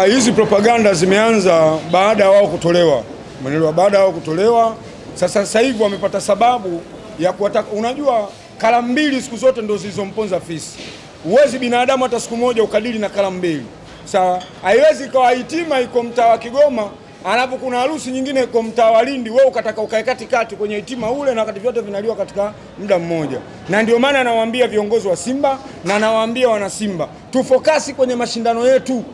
Hizi propaganda zimeanza baada ya wao kutolewa. Umeelewa? Baada ya wao kutolewa, sasa hivi wamepata sababu ya kuwataka. Unajua kalamu mbili siku zote ndio zilizomponza fisi. Uwezi binadamu hata siku moja ukadili na kalamu mbili. Sawa? Haiwezi kwa hitima iko mtaa wa Kigoma, alafu kuna harusi nyingine iko mtaa wa Lindi, wewe ukataka ukae katikati kwenye hitima ule na wakati vyote vinaliwa katika muda mmoja. Na ndio maana anawaambia viongozi wa Simba na anawaambia wana Simba, tufokasi kwenye mashindano yetu.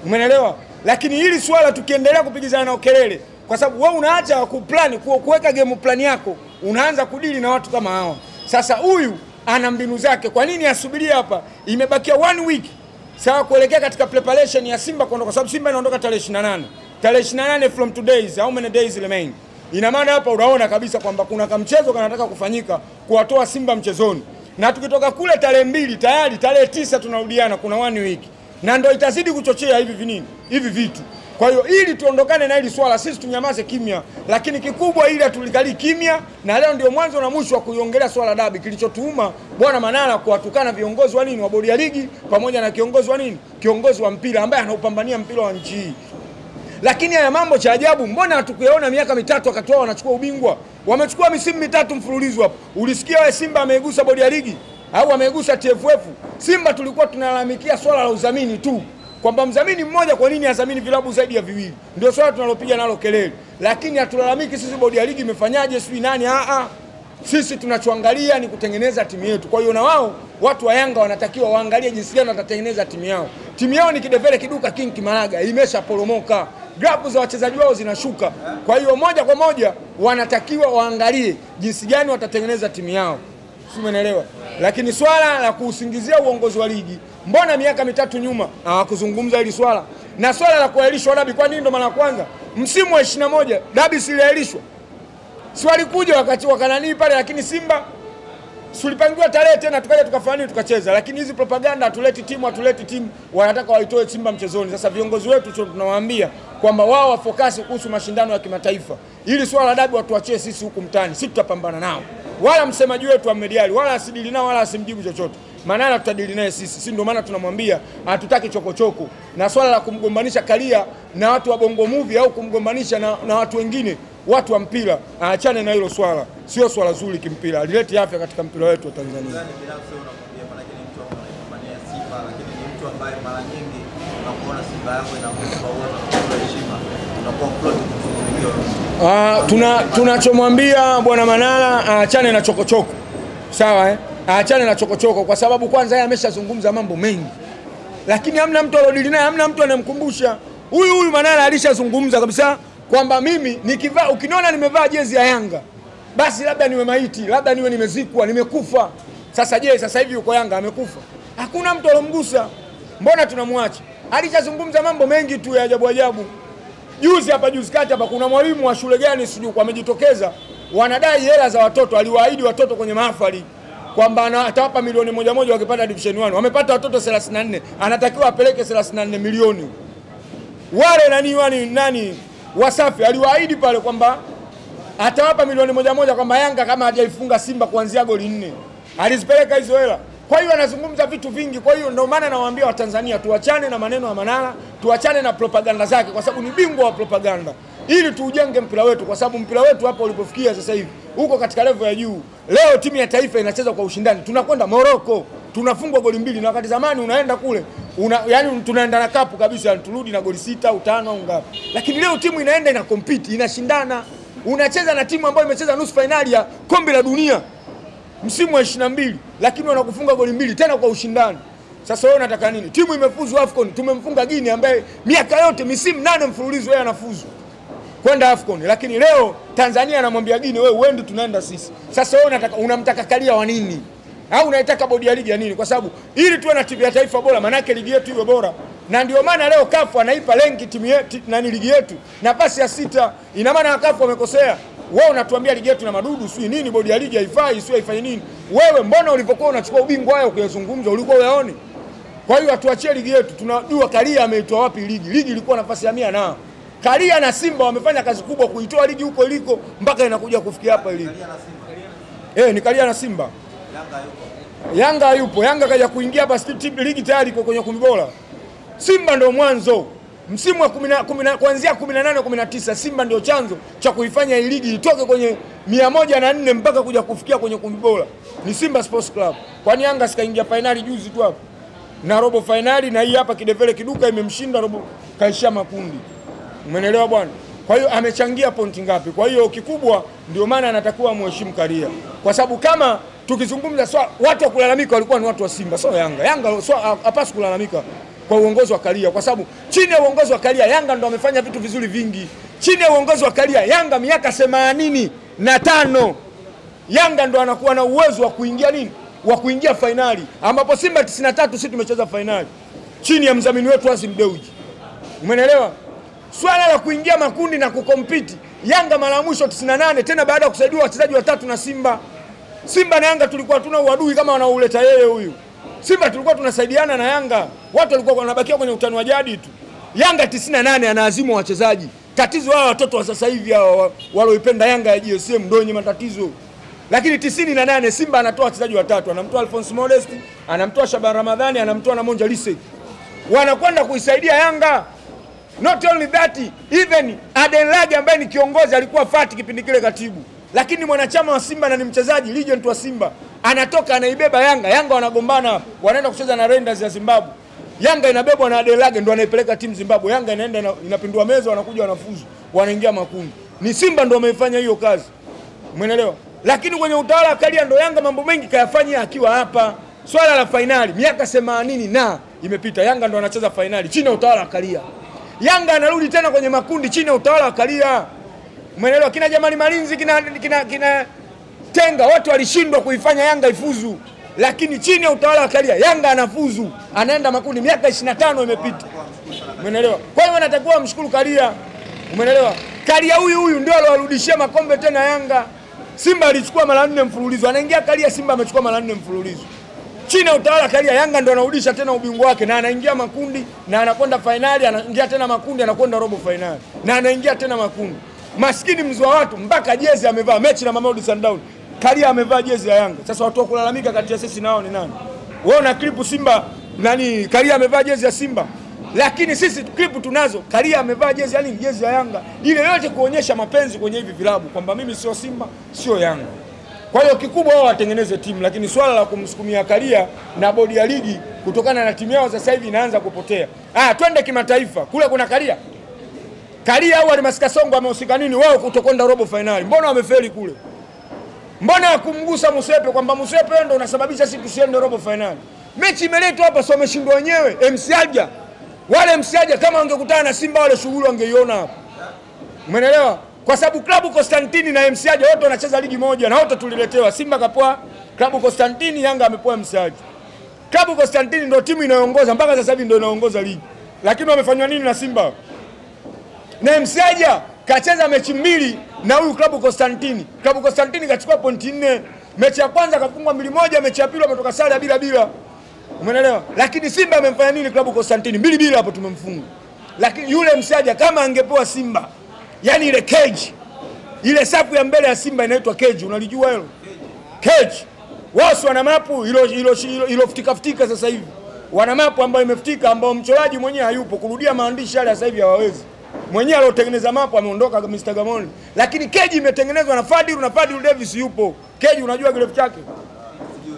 Umeelewa? Lakini hili swala tukiendelea kupigizana na kelele, kwa sababu wewe unaacha kuplani kuweka game plan yako, unaanza kudili na watu kama hawa. Sasa huyu ana mbinu zake. Kwa nini asubirie hapa? Imebakia 1 week sawa kuelekea katika preparation ya Simba kuondoka, kwa sababu Simba inaondoka tarehe 28. Tarehe 28 from today's, how many days remain? Ina maana hapa unaona kabisa kwamba kuna kamchezo kanataka kufanyika kuwatoa Simba mchezoni. Na tukitoka kule tarehe 2 tayari tarehe 9 tunarudiana, kuna 1 week. Na ndio itazidi kuchochea hivi vitu. Kwa hiyo ili tuondokane na hili swala, sisi tunyamaze kimya, lakini kikubwa ili atulikali kimya. Na leo ndio mwanzo na mwisho wa kuiongelea swala dabi. Kilichotuuma Bwana Manara kuwatukana viongozi wa nini wa bodi ya ligi pamoja na kiongozi wa nini, kiongozi wa mpira ambaye anaupambania mpira wa nchi hii. Lakini haya mambo cha ajabu, mbona hatukuyaona miaka mitatu wakati wao wanachukua ubingwa? Wamechukua misimu mitatu mfululizo hapo. Ulisikia wewe Simba ameigusa bodi ya ligi au ameigusa TFF? Simba tulikuwa tunalalamikia swala la udhamini tu, kwamba mdhamini mmoja kwa nini adhamini vilabu zaidi ya viwili? Ndio swala tunalopiga nalo kelele. Lakini hatulalamiki sisi bodi ya ligi imefanyaje sisi nani. Sisi tunachoangalia ni kutengeneza timu yetu. Kwa hiyo na wao watu wa Yanga wanatakiwa waangalie jinsi gani watatengeneza timu yao. Timu yao ni kidevele kiduka King Kimaraga, imeshaporomoka. Grafu za wachezaji wao zinashuka. Kwa hiyo moja kwa moja wanatakiwa waangalie jinsi gani watatengeneza timu yao. Umeelewa? Lakini swala la kuusingizia uongozi wa ligi, mbona miaka mitatu nyuma hawakuzungumza hili swala? Na swala la kuahirishwa dabi, kwa nini ndo mara kwanza msimu wa 21 dabi siliahirishwa? Si walikuja wakati wakanani pale, lakini Simba tulipangiwa tarehe tena tukaja tukafanya tukacheza. Lakini hizi propaganda hatuleti timu, wanataka waitoe Simba mchezoni. Sasa viongozi wetu tunawaambia kwamba wao wafokasi kuhusu mashindano ya kimataifa. Ili swala la dabi watuachie sisi huku mtani, sisi tutapambana nao. Wala msemaji wetu Ahmed Ally wala asidili nao wala asimjibu chochote. Manara tutadili naye sisi ndio maana tunamwambia hatutaki chokochoko. Na swala la kumgombanisha Karia na watu wa Bongo Movie au kumgombanisha na watu wengine, watu wa mpira, aachane na hilo swala. Sio swala zuri kimpira. Alilete afya katika mpira wetu wa Tanzania. Binafsi unamwambia maana ni mtu anayepambania Simba, lakini ni mtu ambaye mara nyingi unapoona Simba yako inakuwa kwa heshima, unakuwa plot tunachomwambia Bwana Manara aachane na chokochoko. Sawa aachane na chokochoko, kwa sababu kwanza yeye ameshazungumza mambo mengi. Lakini hamna mtu alodili naye, hamna mtu anemkumbusha. Huyu Manara alishazungumza kabisa kwamba mimi nikivaa, ukiniona nimevaa jezi ya Yanga, basi labda niwe maiti, labda niwe nimezikwa, nimekufa. Sasa je, sasa hivi yuko Yanga amekufa? Hakuna mtu alomgusa. Mbona tunamwacha? Alishazungumza mambo mengi tu ya ajabu. Juzi kati hapa kuna mwalimu wa shule gani sijui amejitokeza, wanadai hela za watoto. Aliwaahidi watoto kwenye mahafali kwamba atawapa milioni moja wakipata division 1. Wamepata watoto 34, anatakiwa apeleke 34 milioni. Wale nani Wasafi aliwaahidi pale kwamba atawapa milioni moja kwamba Yanga kama hajaifunga Simba kuanzia goli 4. Alizipeleka hizo hela. Kwa hiyo anazungumza vitu vingi. Kwa hiyo ndio maana nawaambia Watanzania tuachane na maneno ya Manara, tuachane na propaganda zake, kwa sababu ni bingwa wa propaganda. Ili tuujenge mpira wetu, kwa sababu mpira wetu hapa ulipofikia sasa hivi uko katika level ya juu. Leo timu ya taifa inacheza kwa ushindani. Tunakwenda Morocco, tunafungwa goli 2, na wakati zamani unaenda kule yani tunaenda na kapu kabisa, turudi na goli 6 au 5 au ngapi. Lakini leo timu inaenda ina compete, inashindana. Unacheza na timu ambayo imecheza nusu finali ya kombe la dunia msimu wa 22, lakini wanakufunga goli 2 tena kwa ushindani. Sasa wewe unataka nini? Timu imefuzu AFCON, tumemfunga Guinea ambaye miaka yote misimu 8 mfululizo yeye anafuzu kwenda AFCON, lakini leo Tanzania anamwambia Guinea wewe uende, tunaenda sisi. Sasa wewe unamtaka Karia wa nini? Au unaitaka bodi ya ligi ya nini? Kwa sababu ili tuwe na timu ya taifa bora, manake ligi yetu iwe bora. Na ndio maana leo CAF anaipa lenki timu yetu na ligi yetu nafasi ya 6. Ina maana CAF wamekosea. Wewe unatuambia ligi yetu na madudu sio nini, bodi ya ligi haifai, sio haifanye nini? Wewe mbona ulipokuwa unachukua ubingwa wao ukiyazungumza ulikuwa uyaoni? Kwa hiyo atuachie ligi yetu. Tunajua Karia ameitoa wapi ligi. Ligi ilikuwa nafasi ya 100 na Karia na Simba wamefanya kazi kubwa kuitoa ligi huko iliko mpaka inakuja kufikia hapa ligi. Ni Karia na Simba. Yanga yupo. Yanga yupo. Yanga kaja kuingia hapa ligi tayari iko kwenye 10 bora. Simba ndio mwanzo. Msimu wa kuanzia 18 19 Simba ndio chanzo cha kuifanya hii ligi itoke kwenye 104 mpaka kuja kufikia kwenye 10 bora. Ni Simba Sports Club. Kwani Yanga sikaingia finali juzi tu hapo. Na robo finali, na hii hapa kidevele kiduka imemshinda robo, kaishia makundi. Umeelewa bwana? Kwa hiyo amechangia pointi ngapi? Kwa hiyo kikubwa ndio maana anatakiwa muheshimu Karia. Kwa sababu kama tukizungumza watu wa kulalamika walikuwa ni watu wa Simba, sio Yanga. Yanga hapaswi kulalamika kwa uongozi wa Karia, kwa sababu chini ya uongozi wa Karia Yanga ndo amefanya vitu vizuri vingi. Chini ya uongozi wa Karia Yanga miaka 85 Yanga ndo anakuwa na uwezo wa kuingia wa kuingia finali, ambapo Simba 93 sisi tumecheza finali chini ya mdhamini wetu Azim Dewji. Umeelewa? Swala la kuingia makundi na kukompiti Yanga mara ya mwisho 98, tena baada ya kusaidiwa wachezaji watatu na Simba. Simba na Yanga tulikuwa tuna uadui kama wanauleta yeye huyu. Simba tulikuwa tunasaidiana na Yanga. Watu walikuwa wanabakia kwenye utani wa jadi tu. Yanga 98 anaazimu wachezaji. Tatizo wao watoto wa sasa hivi hao walioipenda Yanga ya GSM ndio wenye matatizo. Lakini 98 Simba anatoa wachezaji watatu, anamtoa Alphonse Modest, anamtoa Shaban Ramadhani, anamtoa na Monja Lise. Wanakwenda kuisaidia Yanga. Not only that, even Aden Lage ambaye ni kiongozi alikuwa fati kipindi kile katibu. Lakini mwanachama wa Simba na ni mchezaji legend wa Simba anatoka anaibeba Yanga. Yanga wanagombana, wanaenda kucheza na Rangers ya Zimbabwe. Yanga inabebwa na Aden Lage ndo anaipeleka timu Zimbabwe. Yanga inaenda inapindua meza, wanakuja wanafuzu, wanaingia makundi. Ni Simba ndo ameifanya hiyo kazi. Umeelewa? Lakini kwenye utawala wa Karia ndo Yanga mambo mengi kayafanyia akiwa hapa. Swala la finali miaka 80 na imepita, Yanga ndo anacheza finali chini ya utawala wa Karia. Yanga anarudi tena kwenye makundi chini ya utawala wa Karia. Umeelewa? Kina Jamali Malinzi, kina Tenga, watu walishindwa kuifanya Yanga ifuzu, lakini chini ya utawala wa Karia Yanga anafuzu, anaenda makundi. Miaka 25 imepita. Umeelewa? Kwa hiyo anatakiwa mshukuru Karia. Umeelewa? Karia huyu ndio alorudishia makombe tena Yanga. Simba alichukua mara 4 mfululizo, anaingia Karia, Simba amechukua mara 4 mfululizo. Chini ya utawala Karia Yanga ndo anarudisha tena ubingwa wake, na anaingia makundi, na anakwenda finali, anaingia tena makundi, anakwenda robo finali, na anaingia tena makundi. Maskini mzwa watu mpaka jezi amevaa mechi na Mamelodi Sundowns. Karia amevaa jezi ya Yanga. Sasa watu wakulalamika kati ya sisi nao ni nani? Wewe una clip Simba nani? Karia amevaa jezi ya Simba. Lakini sisi clip tunazo Karia amevaa jezi ya nini? Jezi ya Yanga. Ile yote kuonyesha mapenzi kwenye hivi vilabu kwamba mimi sio Simba, sio Yanga. Kwa hiyo kikubwa wao watengeneze timu, lakini swala la kumsukumia Karia na bodi ya ligi kutokana na timu yao sasa hivi inaanza kupotea. Twende kimataifa. Kule kuna Karia. Karia au Almas Kasongo amehusika nini wao kutokwenda robo finali? Mbona wamefeli kule? Mbona kumgusa Musepe kwamba Musepe ndio unasababisha sisi tusiende robo finali? Mechi imeletwa hapa, sio wameshindwa wenyewe. MC Alger kama wangekutana na Simba wale shughuli wangeiona hapa. Umeelewa? Kwa sababu klabu Constantine na MC Alger wote wanacheza ligi moja na wote tuliletewa. Simba kapoa klabu Constantine, Yanga amepoa MC Alger. Klabu Constantine ndio timu inayoongoza mpaka sasa hivi, ndio inaongoza ligi. Lakini wamefanywa nini na Simba? Na MC Alger kacheza mechi 2 na huyu klabu Constantine. Klabu Constantine kachukua pointi 4. Mechi ya kwanza kafungwa 2-1, mechi ya pili wametoka sare bila. Umeelewa? Lakini Simba amemfanya nini klabu Constantine? 2-2 hapo tumemfunga. Lakini yule Msaja kama angepoa Simba, yani ile cage, ile safu ya mbele ya Simba inaitwa cage, unalijua hilo? Cage. Wao wana mapu ilo futika sasa hivi. Wana mapu ambayo imefutika, ambao mchoraji mwenyewe hayupo, kurudia maandishi yale sasa hivi hawawezi. Mwenyewe aliotengeneza mapu ameondoka Mr. Gamoni. Lakini keji imetengenezwa na Fadil Davis yupo. Keji unajua kirefu chake?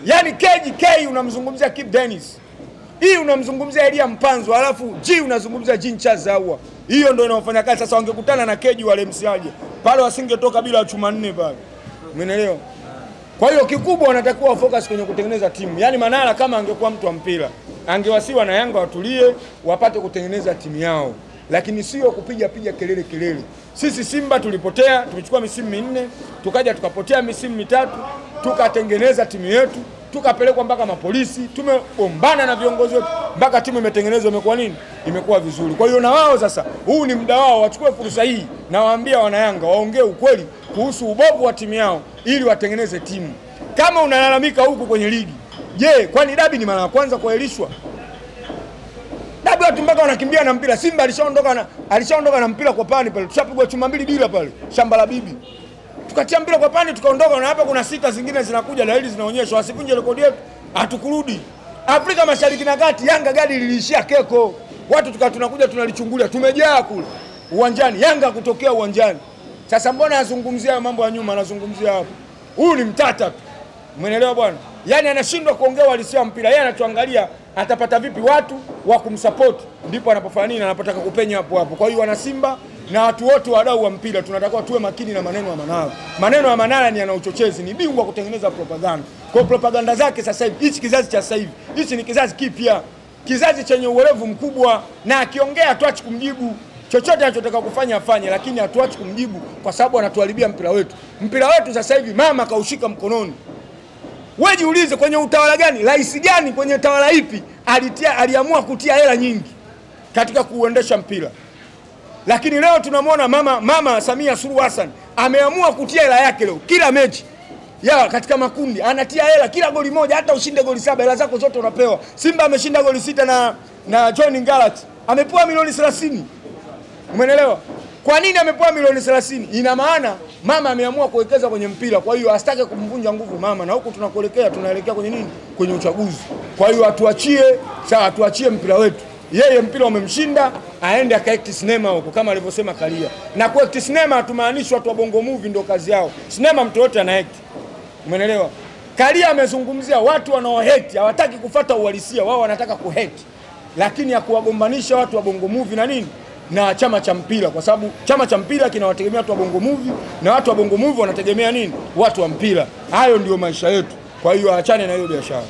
Yaani keji K unamzungumzia Kip Dennis. Hii unamzungumzia Elia Mpanzo, alafu G unazungumzia Jean Charles Ahoua. Hiyo ndio inafanya kazi. Sasa wangekutana na keji wale msiaje. Pale wasingetoka bila chuma 4 pale. Umeelewa? Kwa hiyo kikubwa wanatakiwa focus kwenye kutengeneza timu. Yaani Manara kama angekuwa mtu wa mpira, angewasiwa na Yanga watulie, wapate kutengeneza timu yao. Lakini sio kupiga kelele. Sisi Simba tulipotea, tumechukua misimu 4, tukaja tukapotea misimu 3, tukatengeneza timu yetu, tukapelekwa mpaka mapolisi, tumegombana na viongozi wetu mpaka timu imetengenezwa, imekuwa nini? Imekuwa vizuri. Kwa hiyo na wao sasa, huu ni muda wao wachukue fursa hii, na waambia wana Yanga waongee ukweli kuhusu ubovu wa timu yao ili watengeneze timu. Kama unalalamika huku kwenye ligi, je, kwani dabi ni mara ya kwanza kuahirishwa? Dabi watu mpaka wanakimbia na mpira. Simba alishaondoka na mpira kwa pani pale. Tushapigwa chuma 2 bila pale. Shamba la bibi. Tukatia mpira kwa pani tukaondoka, na hapa kuna 6 zingine zinakuja, dalili zinaonyesha wasivunje rekodi yetu, hatukurudi. Afrika Mashariki na Kati Yanga gadi liliishia Keko. watu tunakuja tunalichungulia, tumejaa kule uwanjani, Yanga kutokea uwanjani. Sasa mbona azungumzia mambo ya nyuma, anazungumzia hapo? Huyu ni mtata tu. Umeelewa bwana? Yaani anashindwa kuongea uhalisia wa mpira. Yeye anatuangalia atapata vipi watu wa kumsupport, ndipo anapofanya nini, anapotaka kupenya hapo hapo. Kwa hiyo wana Simba na watu wote wadau wa mpira tunatakiwa tuwe makini na maneno ya Manara. Maneno ya Manara ni yana uchochezi, ni bingwa kutengeneza propaganda. Kwa propaganda zake sasa hivi, hichi kizazi cha sasa hivi, hichi ni kizazi kipya, kizazi chenye uwerevu mkubwa, na akiongea hatuachi kumjibu. Chochote anachotaka kufanya afanye, lakini hatuachi kumjibu kwa sababu anatuharibia mpira wetu. Mpira wetu sasa hivi mama kaushika mkononi. Wewe jiulize, kwenye utawala gani, rais gani, kwenye tawala ipi aliamua kutia hela nyingi katika kuuendesha mpira? Lakini leo tunamwona mama Samia Suluhu Hassan ameamua kutia hela yake leo. Kila mechi ya katika makundi anatia hela, kila goli moja, hata ushinde goli 7 hela zako zote unapewa. Simba ameshinda goli 6 na Joining Galaxy, amepewa milioni 30. Umeelewa? Kwa nini amepewa milioni 30? Ina maana mama ameamua kuwekeza kwenye mpira. Kwa hiyo asitake kumvunja nguvu mama, na huko tunaelekea kwenye nini? Kwenye uchaguzi. Kwa hiyo atuachie mpira wetu. Yeye mpira umemshinda, aende akaekti sinema huko kama alivyosema Kalia. Na kuekti sinema hatumaanishi watu wa Bongo Movie ndio kazi yao. Sinema mtu yote anaekti. Umeelewa? Kalia amezungumzia watu wanaoheti, hawataki kufuata uhalisia, wao wanataka kuheti. Lakini ya kuwagombanisha watu wa Bongo Movie na nini? Na chama cha mpira, kwa sababu chama cha mpira kinawategemea watu wa Bongo Movie na watu wa Bongo Movie wanategemea nini? Watu wa mpira. Hayo ndio maisha yetu. Kwa hiyo aachane na hiyo biashara.